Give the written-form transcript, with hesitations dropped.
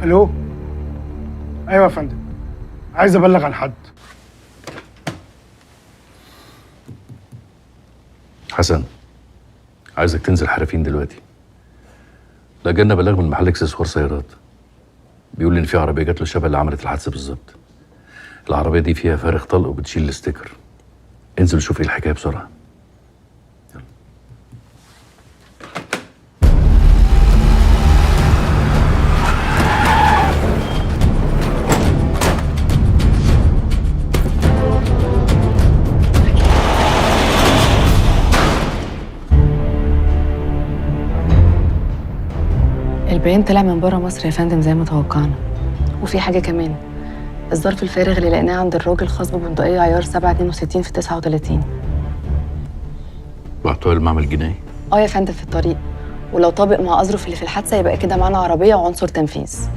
الو. ايوه يا فندم، عايز ابلغ عن حد. حسن، عايزك تنزل حرفين دلوقتي. لا، جالنا بلاغ من محل اكسسوار سيارات، بيقول لي ان في عربيه جات له شبه اللي عملت الحادثه بالظبط. العربيه دي فيها فارغ طلق وبتشيل الستيكر. انزل شوف ايه الحكايه بسرعه. البيان طلع من بره مصر يا فندم زي ما توقعنا. وفي حاجه كمان، الظرف الفارغ اللي لقيناه عند الراجل خاص ببندقيه عيار 762 في 39. بعتوها المعمل الجنائي؟ يا فندم في الطريق، ولو طابق مع اظرف اللي في الحادثه يبقى كده معانا عربيه وعنصر تنفيذ.